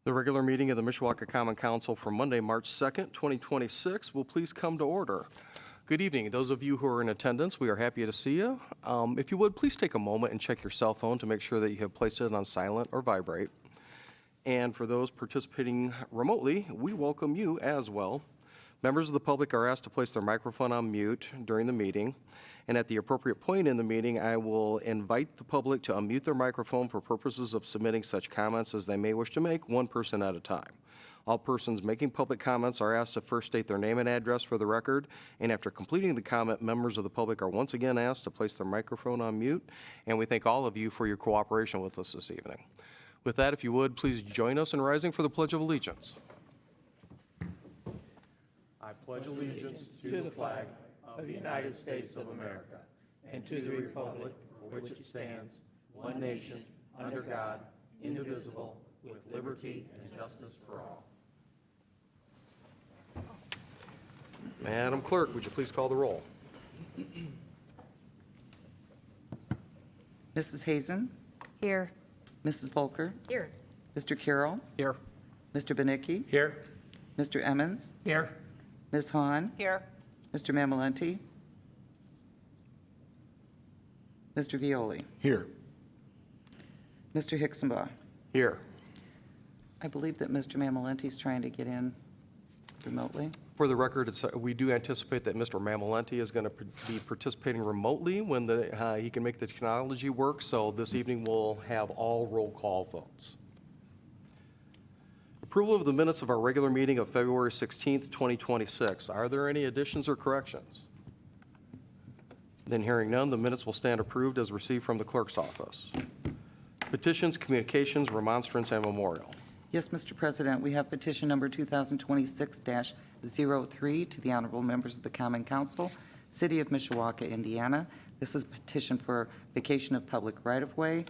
The regular meeting of the Mishawaka Common Council for Monday, March 2nd, 2026 will please come to order. Good evening. Those of you who are in attendance, we are happy to see you. If you would, please take a moment and check your cell phone to make sure that you have placed it on silent or vibrate. And for those participating remotely, we welcome you as well. Members of the public are asked to place their microphone on mute during the meeting. And at the appropriate point in the meeting, I will invite the public to unmute their microphone for purposes of submitting such comments as they may wish to make, one person at a time. All persons making public comments are asked to first state their name and address for the record, and after completing the comment, members of the public are once again asked to place their microphone on mute, and we thank all of you for your cooperation with us this evening. With that, if you would, please join us in rising for the Pledge of Allegiance. I pledge allegiance to the flag of the United States of America and to the republic for which it stands, one nation, under God, indivisible, with liberty and justice for all. Madam Clerk, would you please call the roll? Mrs. Hazen? Here. Mrs. Volker? Here. Mr. Carroll? Here. Mr. Benicki? Here. Mr. Emmons? Here. Ms. Hahn? Here. Mr. Mamalenti? Mr. Violi? Here. Mr. Hicksonbaugh? Here. I believe that Mr. Mamalenti is trying to get in remotely. For the record, we do anticipate that Mr. Mamalenti is going to be participating remotely when he can make the technology work, so this evening we'll have all roll call votes. Approval of the minutes of our regular meeting of February 16th, 2026. Are there any additions or corrections? Then hearing none, the minutes will stand approved as received from the clerk's office. Petitions, communications, remonstrance, and memorial. Yes, Mr. President, we have petition number 2026-03 to the honorable members of the Common Council, City of Mishawaka, Indiana. This is a petition for vacation of public right-of-way.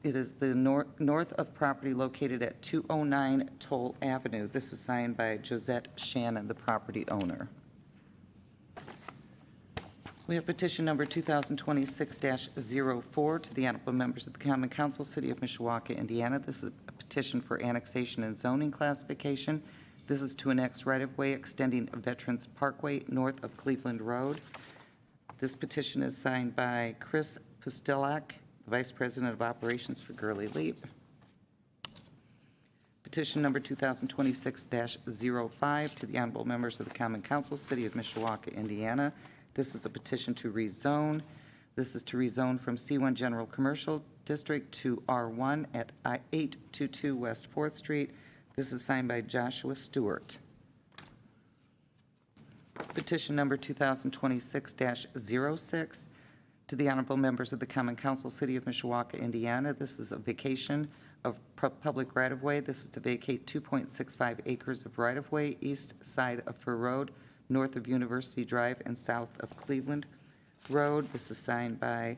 It is the north of property located at 209 Toll Avenue. This is signed by Josette Shannon, the property owner. We have petition number 2026-04 to the honorable members of the Common Council, City of Mishawaka, Indiana. This is a petition for annexation and zoning classification. This is to annex right-of-way extending Veterans Parkway north of Cleveland Road. This petition is signed by Chris Pustelak, the Vice President of Operations for Gurley Leap. Petition number 2026-05 to the honorable members of the Common Council, City of Mishawaka, Indiana. This is a petition to rezone. This is to rezone from C1 General Commercial District to R1 at 822 West 4th Street. This is signed by Joshua Stewart. Petition number 2026-06 to the honorable members of the Common Council, City of Mishawaka, Indiana. This is a vacation of public right-of-way. This is to vacate 2.65 acres of right-of-way east side of Fur Road, north of University Drive and south of Cleveland Road. This is signed by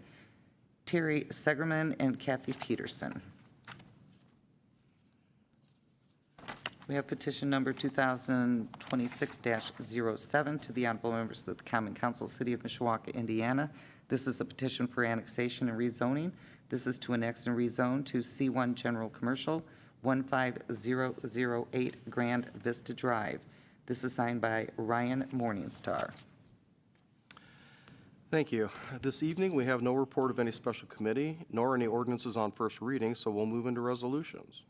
Terry Segerman and Kathy Peterson. We have petition number 2026-07 to the honorable members of the Common Council, City of Mishawaka, Indiana. This is a petition for annexation and rezoning. This is to annex and rezone to C1 General Commercial, 15008 Grand Vista Drive. This is signed by Ryan Morningstar. Thank you. This evening, we have no report of any special committee, nor any ordinances on first reading, so we'll move into resolutions.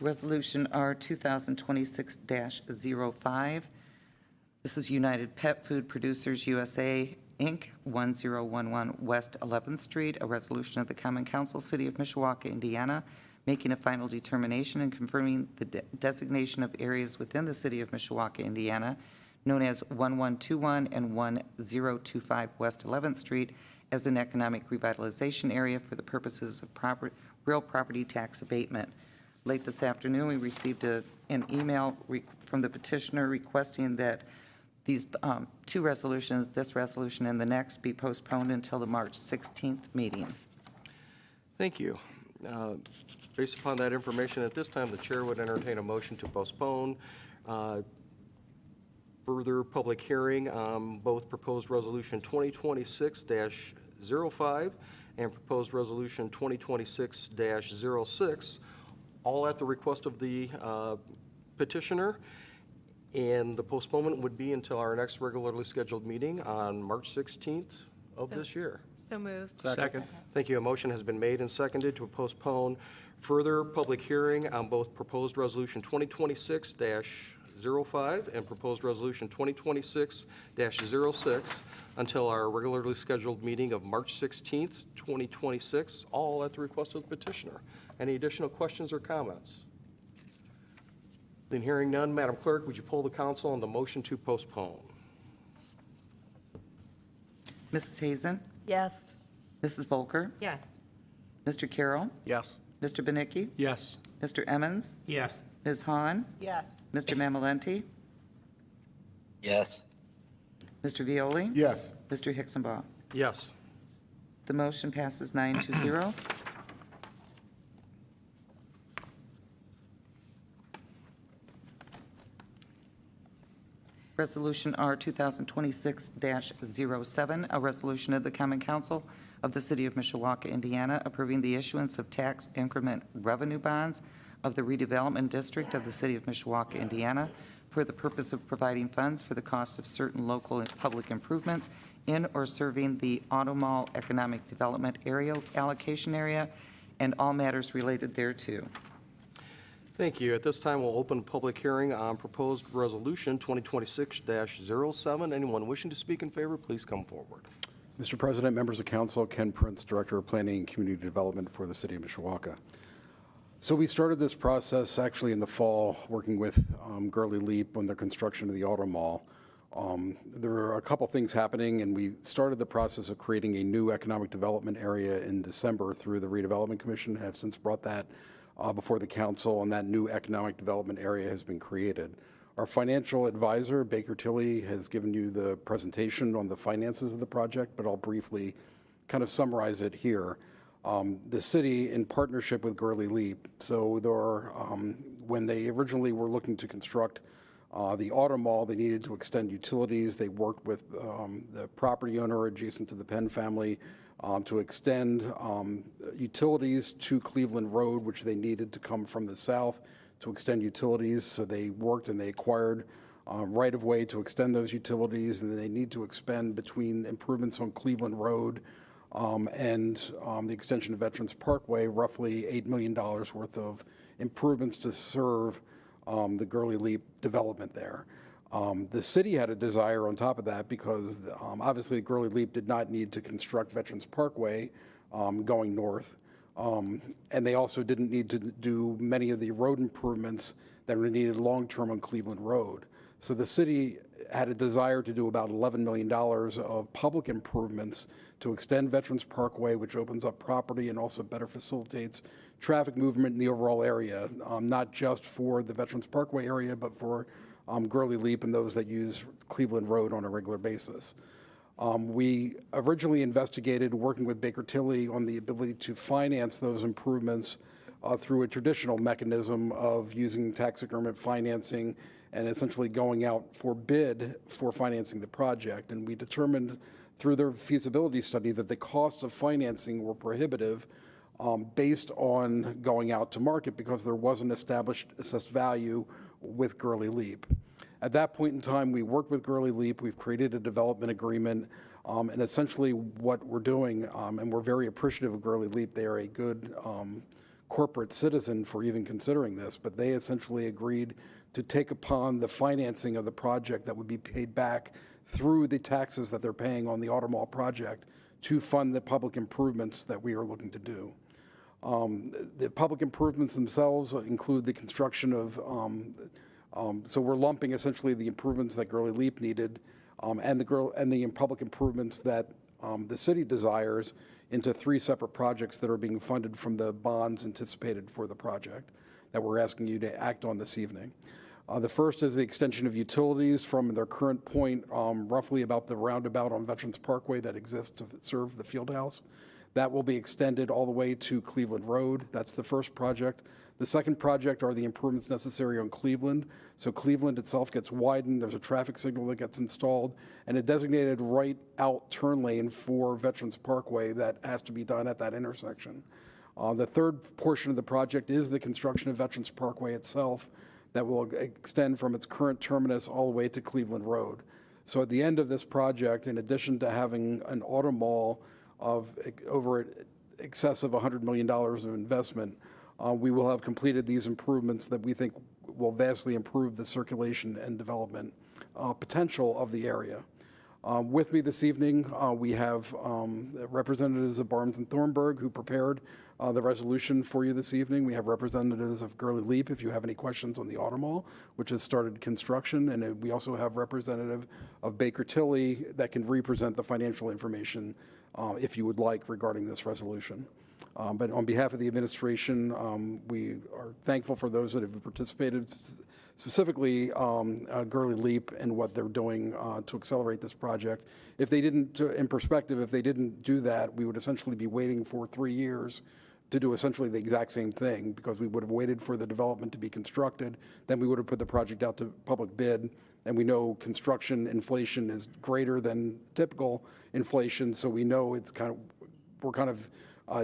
Resolution R 2026-05. This is United Pet Food Producers USA, Inc., 1011 West 11th Street, a resolution of the Common Council, City of Mishawaka, Indiana, making a final determination and confirming the designation of areas within the City of Mishawaka, Indiana, known as 1121 and 1025 West 11th Street, as an economic revitalization area for the purposes of real property tax abatement. Late this afternoon, we received an email from the petitioner requesting that these two resolutions, this resolution and the next, be postponed until the March 16th meeting. Thank you. Based upon that information, at this time, the chair would entertain a motion to postpone further public hearing on both proposed resolution 2026-05 and proposed resolution 2026-06, all at the request of the petitioner. And the postponement would be until our next regularly scheduled meeting on March 16th of this year. So moved. Second. Thank you. A motion has been made and seconded to postpone further public hearing on both proposed resolution 2026-05 and proposed resolution 2026-06 until our regularly scheduled meeting of March 16th, 2026, all at the request of the petitioner. Any additional questions or comments? Then hearing none, Madam Clerk, would you poll the council on the motion to postpone? Mrs. Hazen? Yes. Mrs. Volker? Yes. Mr. Carroll? Yes. Mr. Benicki? Yes. Mr. Emmons? Yes. Ms. Hahn? Yes. Mr. Mamalenti? yes, Mr. Violi? yes, Mr. Hicksonbaugh? Yes. The motion passes 9-0. Resolution R 2026-07, a resolution of the Common Council of the City of Mishawaka, Indiana, approving the issuance of tax increment revenue bonds of the redevelopment district of the City of Mishawaka, Indiana, for the purpose of providing funds for the cost of certain local and public improvements in or serving the Auto Mall Economic Development Area Allocation Area and all matters related thereto. Thank you. At this time, we'll open public hearing on proposed resolution 2026-07. Anyone wishing to speak in favor, please come forward. Mr. President, members of council, Ken Prince, Director of Planning and Community Development for the City of Mishawaka. So we started this process actually in the fall, working with Gurley Leap on the construction of the Auto Mall. There were a couple things happening, and we started the process of creating a new economic development area in December through the Redevelopment Commission, have since brought that before the council, and that new economic development area has been created. Our financial advisor, Baker Tilly, has given you the presentation on the finances of the project, but I'll briefly kind of summarize it here. The city, in partnership with Gurley Leap, so there are, when they originally were looking to construct the Auto Mall, they needed to extend utilities. They worked with the property owner adjacent to the Penn family to extend utilities to Cleveland Road, which they needed to come from the south to extend utilities. So they worked and they acquired right-of-way to extend those utilities, and they need to expend between improvements on Cleveland Road and the extension of Veterans Parkway, roughly $8 million worth of improvements to serve the Gurley Leap development there. The city had a desire on top of that because obviously Gurley Leap did not need to construct Veterans Parkway going north. And they also didn't need to do many of the road improvements that were needed long-term on Cleveland Road. So the city had a desire to do about $11 million of public improvements to extend Veterans Parkway, which opens up property and also better facilitates traffic movement in the overall area, not just for the Veterans Parkway area, but for Gurley Leap and those that use Cleveland Road on a regular basis. We originally investigated, working with Baker Tilly, on the ability to finance those improvements through a traditional mechanism of using tax increment financing and essentially going out for bid for financing the project. And we determined through their feasibility study that the costs of financing were prohibitive based on going out to market because there wasn't established assessed value with Gurley Leap. At that point in time, we worked with Gurley Leap. We've created a development agreement, and essentially what we're doing, and we're very appreciative of Gurley Leap. They are a good corporate citizen for even considering this, but they essentially agreed to take upon the financing of the project that would be paid back through the taxes that they're paying on the Auto Mall project to fund the public improvements that we are looking to do. The public improvements themselves include the construction of, so we're lumping essentially the improvements that Gurley Leap needed and the public improvements that the city desires into three separate projects that are being funded from the bonds anticipated for the project that we're asking you to act on this evening. The first is the extension of utilities from their current point, roughly about the roundabout on Veterans Parkway that exists to serve the field house. That will be extended all the way to Cleveland Road. That's the first project. The second project are the improvements necessary on Cleveland. So Cleveland itself gets widened, there's a traffic signal that gets installed, and a designated right-out turn lane for Veterans Parkway that has to be done at that intersection. The third portion of the project is the construction of Veterans Parkway itself that will extend from its current terminus all the way to Cleveland Road. So at the end of this project, in addition to having an auto mall of over excess of $100 million of investment, we will have completed these improvements that we think will vastly improve the circulation and development potential of the area. With me this evening, we have representatives of Barnes and Thornburg who prepared the resolution for you this evening. We have representatives of Gurley Leap if you have any questions on the auto mall, which has started construction. And we also have representative of Baker Tilly that can represent the financial information if you would like regarding this resolution. But on behalf of the administration, we are thankful for those that have participated, specifically Gurley Leap and what they're doing to accelerate this project. If they didn't, in perspective, if they didn't do that, we would essentially be waiting for 3 years to do essentially the exact same thing, because we would have waited for the development to be constructed, then we would have put the project out to public bid, and we know construction inflation is greater than typical inflation, so we know we're kind of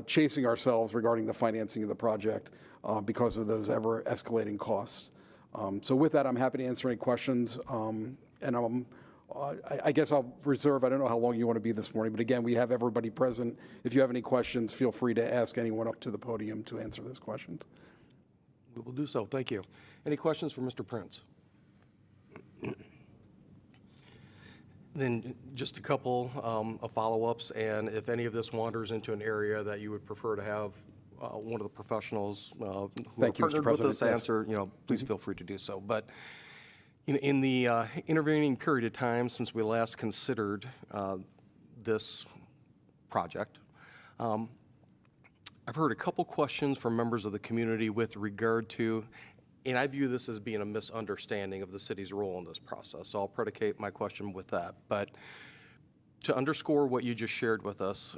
chasing ourselves regarding the financing of the project because of those ever escalating costs. So with that, I'm happy to answer any questions. And I guess I'll reserve, I don't know how long you want to be this morning, but again, we have everybody present. If you have any questions, feel free to ask anyone up to the podium to answer those questions. We will do so. Thank you. Any questions for Mr. Prince? Then just a couple of follow-ups, and if any of this wanders into an area that you would prefer to have one of the professionals who are Thank you, Mr. partnered with President. us Yes. answer, please feel free to do so. But in the intervening period of time since we last considered this project, I've heard a couple questions from members of the community with regard to, and I view this as being a misunderstanding of the city's role in this process, so I'll predicate my question with that. But to underscore what you just shared with us,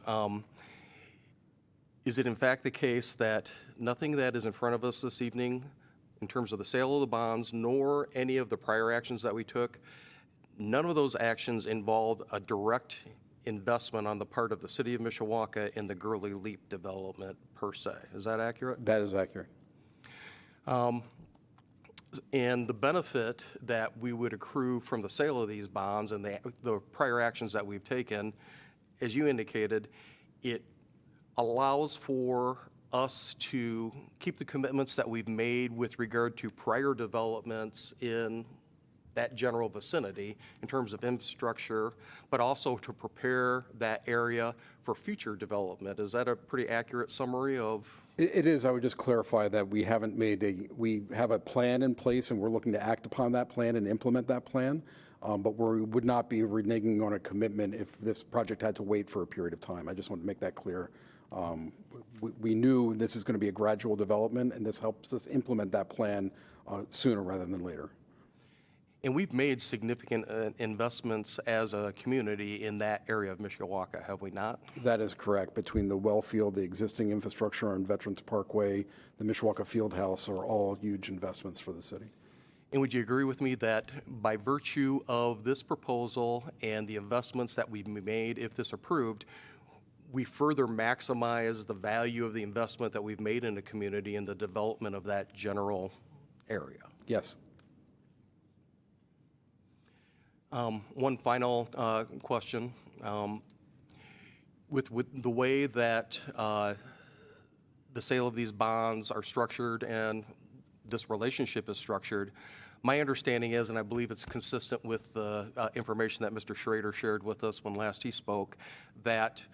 is it in fact the case that nothing that is in front of us this evening in terms of the sale of the bonds, nor any of the prior actions that we took, none of those actions involved a direct investment on the part of the city of Mishawaka in the Gurley Leap development per se? Is that accurate? That is accurate. And the benefit that we would accrue from the sale of these bonds and the prior actions that we've taken, as you indicated, it allows for us to keep the commitments that we've made with regard to prior developments in that general vicinity in terms of infrastructure, but also to prepare that area for future development. Is that a pretty accurate summary of? It is. I would just clarify that we have a plan in place, and we're looking to act upon that plan and implement that plan. But we would not be reneging on a commitment if this project had to wait for a period of time. I just want to make that clear. We knew this is going to be a gradual development, and this helps us implement that plan sooner rather than later. And we've made significant investments as a community in that area of Mishawaka, have we not? That is correct. Between the well field, the existing infrastructure on Veterans Parkway, the Mishawaka Field House are all huge investments for the city. And would you agree with me that by virtue of this proposal and the investments that we've made, if this approved, we further maximize the value of the investment that we've made in the community and the development of that general area? Yes. One final question. With the way that the sale of these bonds are structured and this relationship is structured, my understanding is, and I believe it's consistent with the information that Mr. Schrader shared with us when last he spoke, that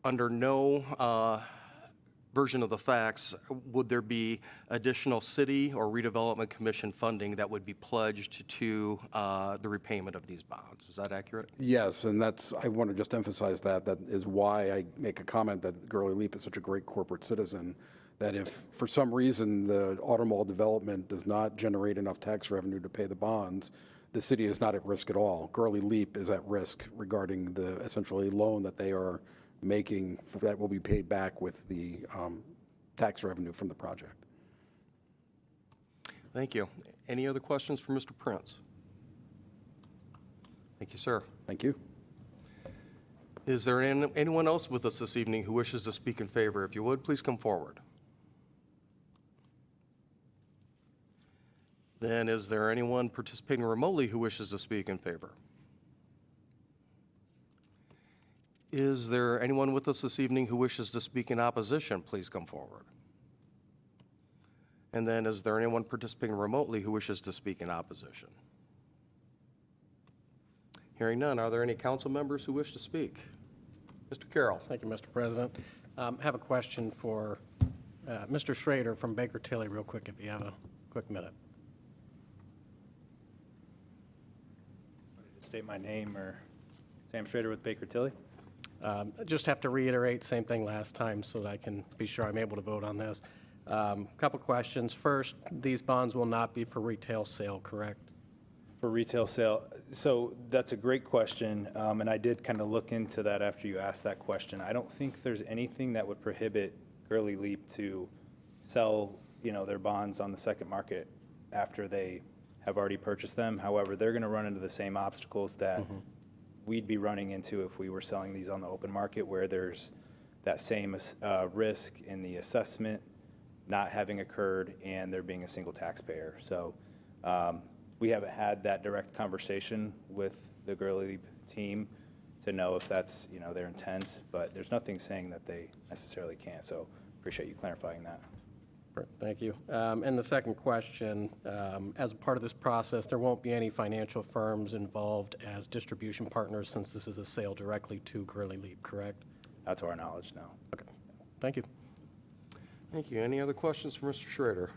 under no version of the facts would there be additional city or redevelopment commission funding that would be pledged to the repayment of these bonds. Is that accurate? Yes, and I want to just emphasize that. That is why I make a comment that Gurley Leap is such a great corporate citizen, that if for some reason the auto mall development does not generate enough tax revenue to pay the bonds, the city is not at risk at all. Gurley Leap is at risk regarding the essentially loan that they are making that will be paid back with the tax revenue from the project. Thank you. Any other questions for Mr. Prince? Thank you, sir. Thank you. Is there anyone else with us this evening who wishes to speak in favor? If you would, please come forward. Then is there anyone participating remotely who wishes to speak in favor? Is there anyone with us this evening who wishes to speak in opposition? Please come forward. And then is there anyone participating remotely who wishes to speak in opposition? Hearing none, are there any council members who wish to speak? Mr. Carroll. Thank you, Mr. President. Have a question for Mr. Schrader from Baker Tilly real quick, if you have a quick minute. State my name, or Sam Schrader with Baker Tilly. Just have to reiterate, same thing last time, so that I can be sure I'm able to vote on this. Couple questions. First, these bonds will not be for retail sale, correct? For retail sale, so that's a great question, and I did kind of look into that after you asked that question. I don't think there's anything that would prohibit Gurley Leap to sell, their bonds on the second market after they have already purchased them. However, they're going to run into the same obstacles that we'd be running into if we were selling these on the open market, where there's that same risk in the assessment not having occurred and there being a single taxpayer. So we haven't had that direct conversation with the Gurley Leap team to know if that's their intent, but there's nothing saying that they necessarily can't. So appreciate you clarifying that. Thank you. And the second question, as a part of this process, there won't be any financial firms involved as distribution partners, since this is a sale directly to Gurley Leap, correct? Not to our knowledge, no. Okay. Thank you. Thank you. Any other questions for Mr. Schrader?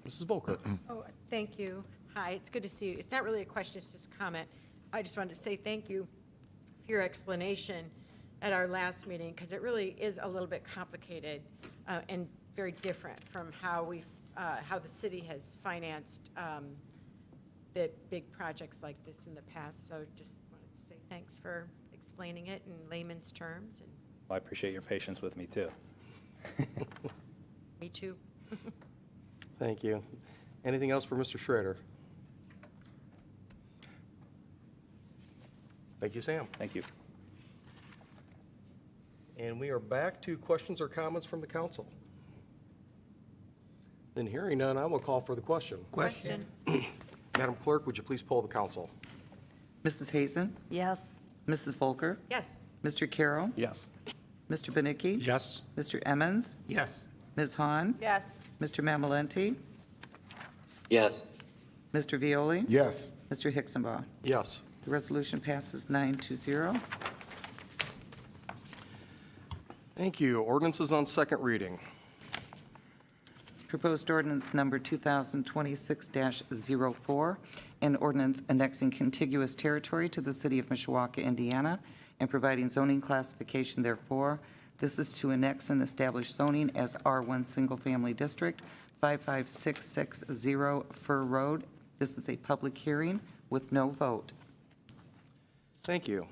Mrs. Volker. Oh, thank you. Hi, it's good to see you. It's not really a question, it's just a comment. I just wanted to say thank you for your explanation at our last meeting, because it really is a little bit complicated and very different from how how the city has financed the big projects like this in the past. So just wanted to say thanks for explaining it in layman's terms. And Well, I appreciate your patience with me, too. me too. Thank you. Anything else for Mr. Schrader? Thank you, Sam. Thank you. And we are back to questions or comments from the council. Then hearing none, I will call for the question. Question? Madam Clerk, would you please poll the council? Mrs. Hazen? Yes. Mrs. Volker? Yes. Mr. Carroll? Yes. Mr. Benicki? Yes. Mr. Emmons? Yes. Ms. Hahn? Yes. Mr. Mamalenti? Yes. Mr. Violi? Yes. Mr. Hicksonbaugh? Yes. The resolution passes 9-0. Thank you. Ordinances on second reading. Proposed ordinance number 2026-04, an ordinance annexing contiguous territory to the city of Mishawaka, Indiana, and providing zoning classification therefore. This is to annex and establish zoning as R1 Single Family District, 55660 Fur Road. This is a public hearing with no vote. Thank you.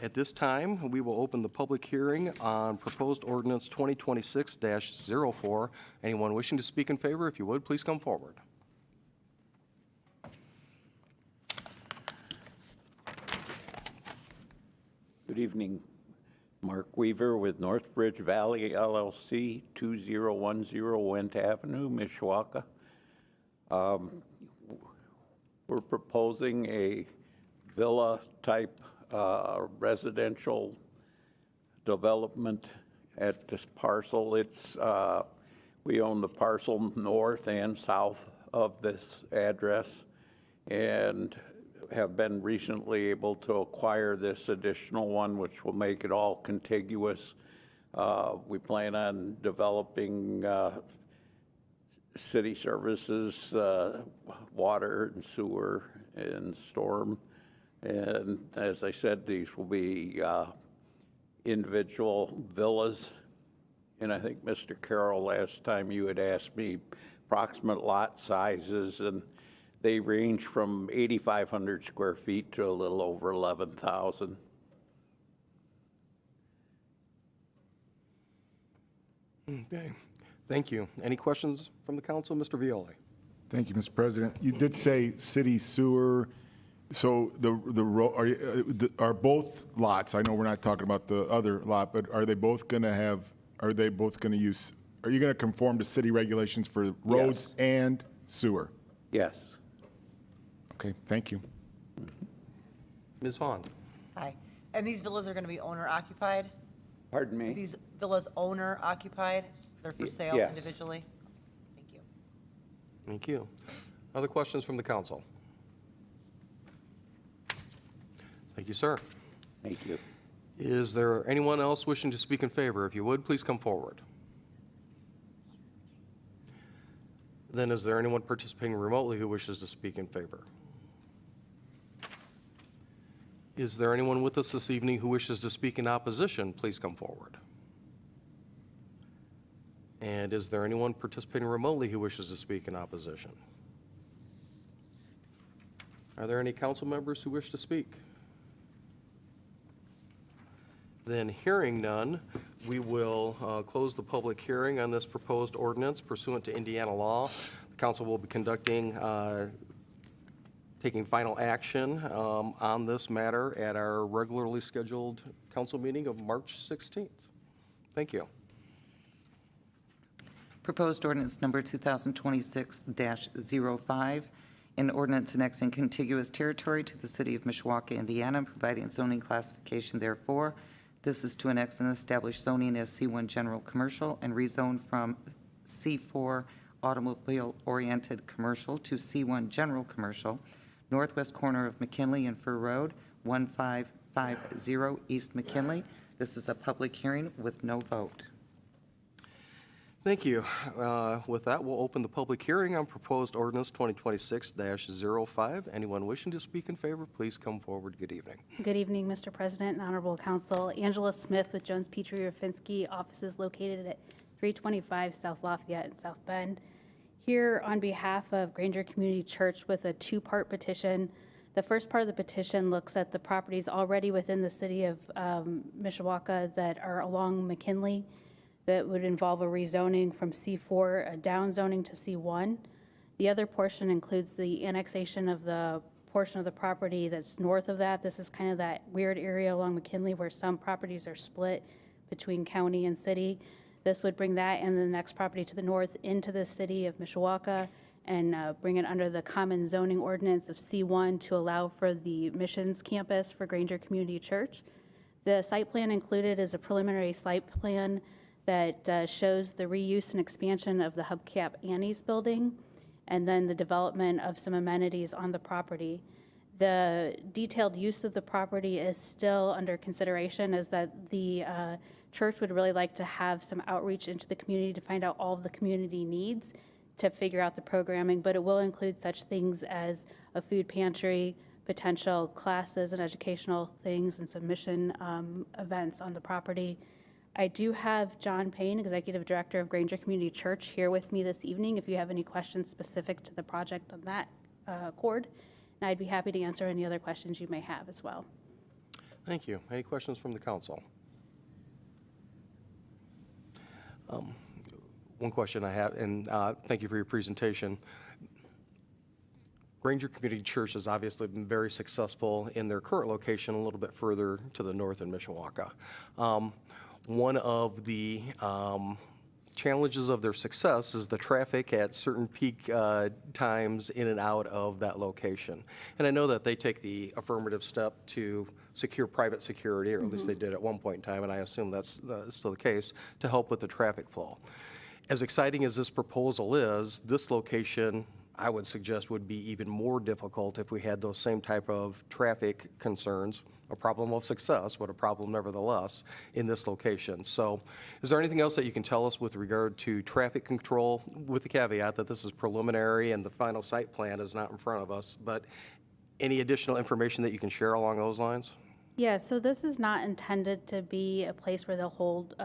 At this time, we will open the public hearing on proposed ordinance 2026-04. Anyone wishing to speak in favor, if you would, please come forward. Good evening. Mark Weaver with Northbridge Valley LLC, 2010 Went Avenue, Mishawaka. We're proposing a villa-type residential development at this parcel. We own the parcel north and south of this address, and have been recently able to acquire this additional one, which will make it all contiguous. We plan on developing city services, water and sewer and storm. And as I said, these will be individual villas. And I think, Mr. Carroll, last time you had asked me approximate lot sizes, and they range from 8,500 square feet to a little over 11,000. Okay, thank you. Any questions from the council? Mr. Violi? Thank you, Mr. President. You did say city sewer, so are both lots, I know we're not talking about the other lot, but are you going to conform to city regulations for roads and sewer? Yes. Okay, thank you. Ms. Hahn? Hi. And these villas are going to be owner occupied? Pardon me? These villas owner occupied? They're for sale yes. individually? Thank you. Thank you. Other questions from the council? Thank you, sir. Thank you. Is there anyone else wishing to speak in favor? If you would, please come forward. Then is there anyone participating remotely who wishes to speak in favor? Is there anyone with us this evening who wishes to speak in opposition? Please come forward. And is there anyone participating remotely who wishes to speak in opposition? Are there any council members who wish to speak? Then hearing none, we will close the public hearing on this proposed ordinance pursuant to Indiana law. The council will be taking final action on this matter at our regularly scheduled council meeting of March 16th. Thank you. Proposed ordinance number 2026-05, an ordinance annexing contiguous territory to the city of Mishawaka, Indiana, and providing zoning classification therefore. This is to annex and establish zoning as C1 General Commercial and rezone from C4 Automobile-Oriented Commercial to C1 General Commercial, northwest corner of McKinley and Fur Road, 1550 East McKinley. This is a public hearing with no vote. Thank you. With that, we'll open the public hearing on proposed ordinance 2026-05. Anyone wishing to speak in favor, please come forward. Good evening. Good evening, Mr. President and Honorable Council. Angela Smith with Jones Petrie Rafinsky, offices located at 325 South Lafayette and South Bend. Here on behalf of Granger Community Church with a two-part petition. The first part of the petition looks at the properties already within the city of Mishawaka that are along McKinley that would involve a rezoning from C4, a downzoning to C1. The other portion includes the annexation of the portion of the property that's north of that. This is kind of that weird area along McKinley where some properties are split between county and city. This would bring that and the next property to the north into the city of Mishawaka and bring it under the common zoning ordinance of C1 to allow for the missions campus for Granger Community Church. The site plan included is a preliminary site plan that shows the reuse and expansion of the Hubcap Annie's building, and then the development of some amenities on the property. The detailed use of the property is still under consideration, as that the church would really like to have some outreach into the community to find out all of the community needs to figure out the programming, but it will include such things as a food pantry, potential classes and educational things, and some mission events on the property. I do have John Payne, Executive Director of Granger Community Church, here with me this evening if you have any questions specific to the project on that chord, and I'd be happy to answer any other questions you may have as well. Thank you. Any questions from the council? One question I have, and thank you for your presentation. Granger Community Church has obviously been very successful in their current location a little bit further to the north in Mishawaka. One of the challenges of their success is the traffic at certain peak times in and out of that location. And I know that they take the affirmative step to secure private security, or at least they did at one point in time, and I assume that's still the case, to help with the traffic flow. As exciting as this proposal is, this location, I would suggest, would be even more difficult if we had those same type of traffic concerns. A problem of success, but a problem nevertheless in this location. So is there anything else that you can tell us with regard to traffic control, with the caveat that this is preliminary and the final site plan is not in front of us, but any additional information that you can share along those lines? Yeah, so this is not intended to be a place where they'll hold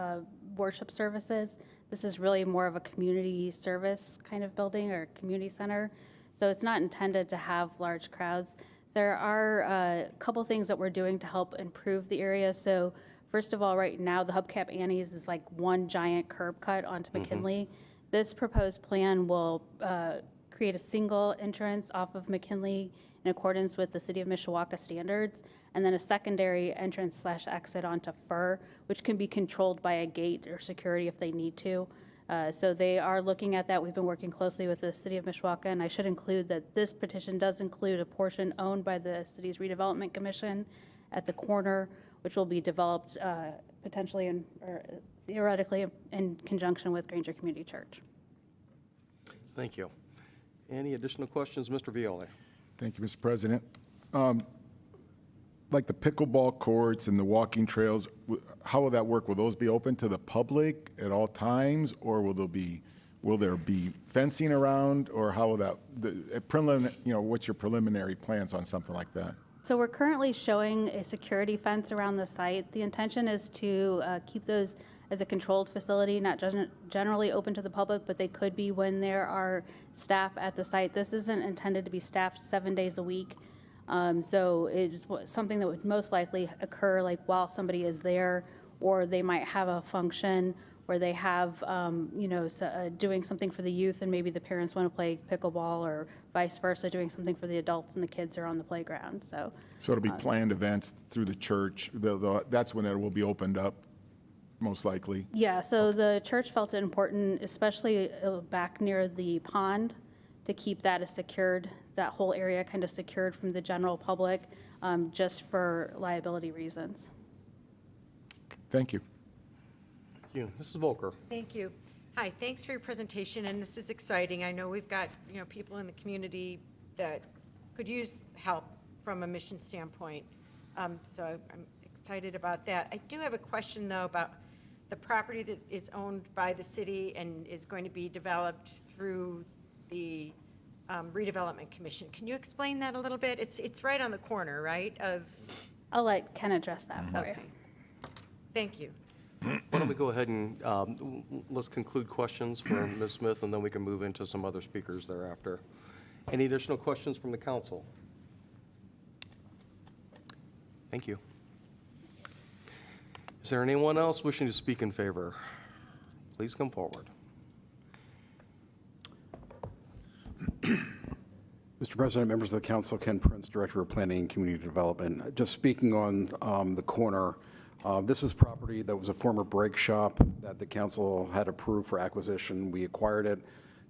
worship services. This is really more of a community service kind of building or community center. So it's not intended to have large crowds. There are a couple things that we're doing to help improve the area. So First of all, right now, the Hubcap Annie's is like one giant curb cut onto McKinley. This proposed plan will create a single entrance off of McKinley in accordance with the City of Mishawaka standards, and then a secondary entrance/exit onto Fur, which can be controlled by a gate or security if they need to. So they are looking at that. We've been working closely with the City of Mishawaka, and I should include that this petition does include a portion owned by the city's redevelopment commission at the corner, which will be developed potentially or theoretically in conjunction with Granger Community Church. Thank you. Any additional questions, Mr. Violi? Thank you, Mr. President. Like the pickleball courts and the walking trails, how will that work? Will those be open to the public at all times, or will there be fencing around, or how will that, what's your preliminary plans on something like that? So we're currently showing a security fence around the site. The intention is to keep those as a controlled facility, not generally open to the public, but they could be when there are staff at the site. This isn't intended to be staffed 7 days a week. So it's something that would most likely occur like while somebody is there, or they might have a function where they have, doing something for the youth and maybe the parents want to play pickleball, or vice versa, doing something for the adults and the kids are on the playground, so. So it'll be planned events through the church. That's when it will be opened up, most likely. Yeah, so the church felt it important, especially back near the pond, to keep that secured, that whole area kind of secured from the general public, just for liability reasons. Thank you. Thank you. Mrs. Volker? Thank you. Hi, thanks for your presentation, and this is exciting. I know we've got, people in the community that could use help from a mission standpoint. So I'm excited about that. I do have a question, though, about the property that is owned by the city and is going to be developed through the redevelopment commission. Can you explain that a little bit? It's right on the corner, right, of? I'll let Ken address that for you. Okay. Thank you. Why don't we go ahead and let's conclude questions for Ms. Smith, and then we can move into some other speakers thereafter. Any additional questions from the council? Thank you. Is there anyone else wishing to speak in favor? Please come forward. Mr. President, members of the council, Ken Prince, Director of Planning and Community Development. Just speaking on the corner, this is property that was a former brake shop that the council had approved for acquisition. We acquired it.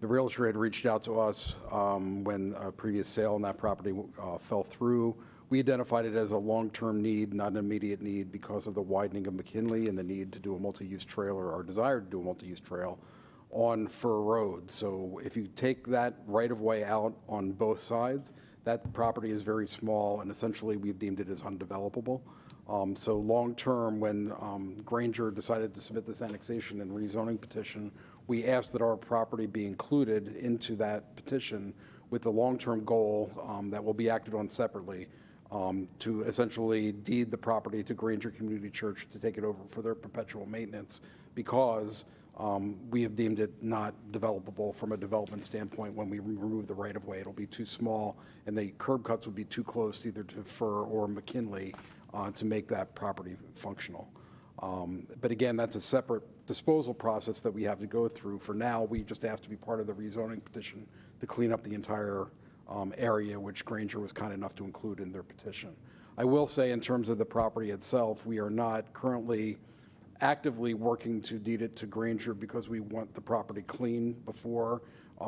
The realtor had reached out to us when a previous sale on that property fell through. We identified it as a long-term need, not an immediate need, because of the widening of McKinley and the need to do a multi-use trail, or our desire to do a multi-use trail on Fur Road. So if you take that right-of-way out on both sides, that property is very small, and essentially we've deemed it as undevelopable. So long-term, when Granger decided to submit this annexation and rezoning petition, we asked that our property be included into that petition with the long-term goal that will be acted on separately to essentially deed the property to Granger Community Church to take it over for their perpetual maintenance, because we have deemed it not developable from a development standpoint. When we remove the right-of-way, it'll be too small, and the curb cuts would be too close either to Fur or McKinley to make that property functional. But again, that's a separate disposal process that we have to go through. For now, we just asked to be part of the rezoning petition to clean up the entire area, which Granger was kind enough to include in their petition. I will say, in terms of the property itself, we are not currently actively working to deed it to Granger, because we want the property clean before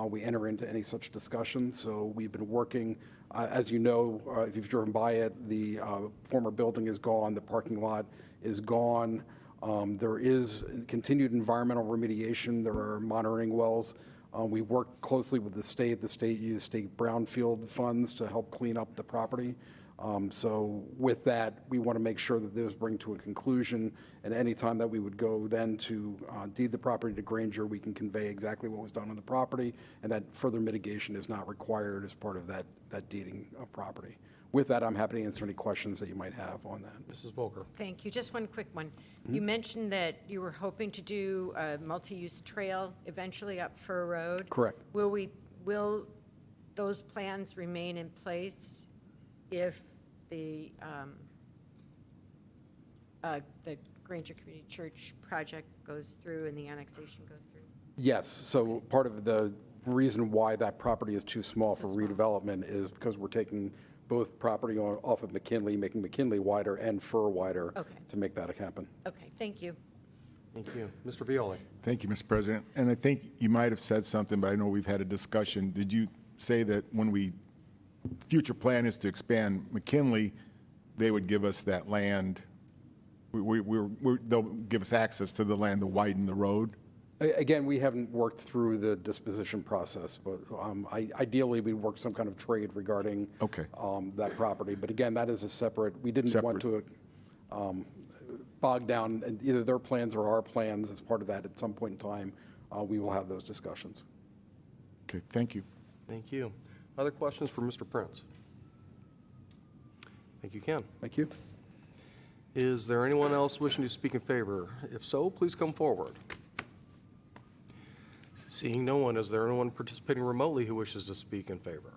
we enter into any such discussions. So we've been working, as you know, if you've driven by it, the former building is gone, the parking lot is gone. There is continued environmental remediation. There are monitoring wells. We work closely with the state. The state used state brownfield funds to help clean up the property. So with that, we want to make sure that those bring to a conclusion, and any time that we would go then to deed the property to Granger, we can convey exactly what was done on the property, and that further mitigation is not required as part of that deeding of property. With that, I'm happy to answer any questions that you might have on that. Mrs. Volker? Thank you. Just one quick one. You mentioned that you were hoping to do a multi-use trail eventually up Fur Road. Correct. Will those plans remain in place if the Granger Community Church project goes through and the annexation goes through? Yes, so part of the reason why that property is too small So for small. redevelopment is because we're taking both property off of McKinley, making McKinley wider and Fur wider Okay. to make that happen. Okay, thank you. Thank you. Mr. Violi? Thank you, Mr. President. And I think you might have said something, but I know we've had a discussion. Did you say that when future plan is to expand McKinley, they would give us that land? They'll give us access to the land to widen the road? Again, we haven't worked through the disposition process, but ideally, we'd work some kind of trade regarding Okay. that property. But again, that is a separate, we didn't want to bog down in either their plans or our plans as part of that. At some point in time, we will have those discussions. Okay, thank you. Thank you. Other questions for Mr. Prince? Thank you, Ken. Thank you. Is there anyone else wishing to speak in favor? If so, please come forward. Seeing no one, is there anyone participating remotely who wishes to speak in favor?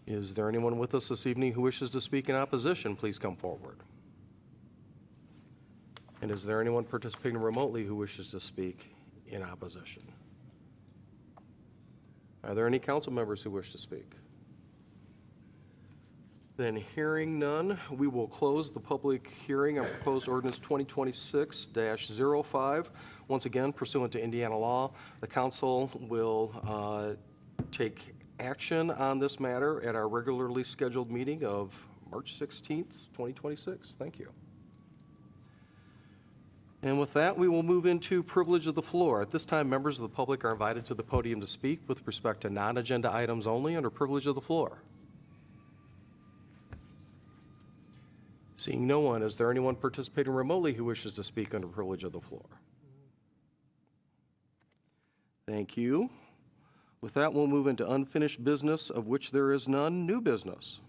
Is there anyone with us this evening who wishes to speak in opposition? Please come forward. And is there anyone participating remotely who wishes to speak in opposition? Are there any council members who wish to speak? Then hearing none, we will close the public hearing on proposed ordinance 2026-05. Once again, pursuant to Indiana law, the council will take action on this matter at our regularly scheduled meeting of March 16th, 2026. Thank you. And with that, we will move into privilege of the floor. At this time, members of the public are invited to the podium to speak with respect to non-agenda items only under privilege of the floor. Seeing no one, is there anyone participating remotely who wishes to speak under privilege of the floor? Thank you. With that, we'll move into unfinished business, of which there is none. New business.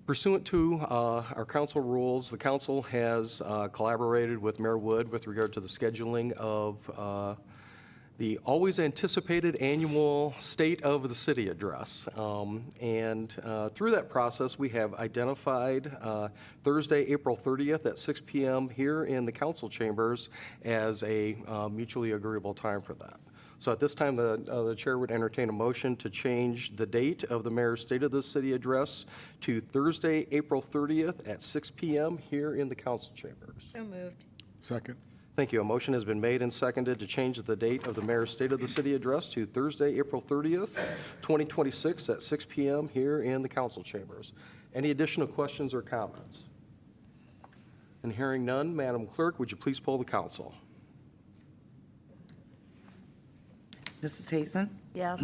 Pursuant to our council rules, the council has collaborated with Mayor Wood with regard to the scheduling of the always anticipated annual State of the City address. And through that process, we have identified Thursday, April 30th at 6 p.m. here in the council chambers as a mutually agreeable time for that. So at this time, the chair would entertain a motion to change the date of the mayor's State of the City address to Thursday, April 30th at 6 p.m. here in the council chambers. So moved. Second? Thank you. A motion has been made and seconded to change the date of the mayor's State of the City address to Thursday, April 30th, 2026 at 6 p.m. here in the council chambers. Any additional questions or comments? And hearing none, Madam Clerk, would you please poll the council? Mrs. Hazen? Yes.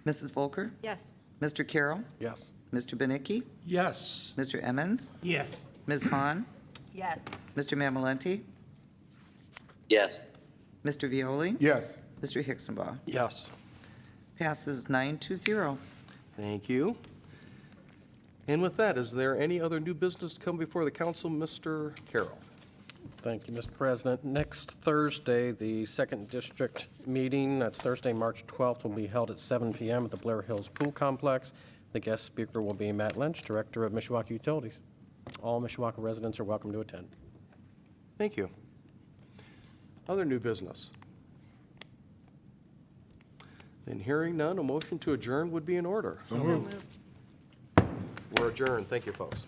Mrs. Volker? Yes. Mr. Carroll? Yes. Mr. Benicki? Yes. Mr. Emmons? Yes. Ms. Hahn? Yes. Mr. Mamalenti? Yes. Mr. Violi? Yes. Mr. Hicksonbaugh? Yes. Passes 9-0. Thank you. And with that, is there any other new business to come before the council? Mr. Carroll. Thank you, Mr. President. Next Thursday, the Second District meeting, that's Thursday, March 12th, will be held at 7 p.m. at the Blair Hills Pool Complex. The guest speaker will be Matt Lynch, Director of Mishawaka Utilities. All Mishawaka residents are welcome to attend. Thank you. Other new business? Then hearing none, a motion to adjourn would be in order. So moved. We're adjourned. Thank you, folks.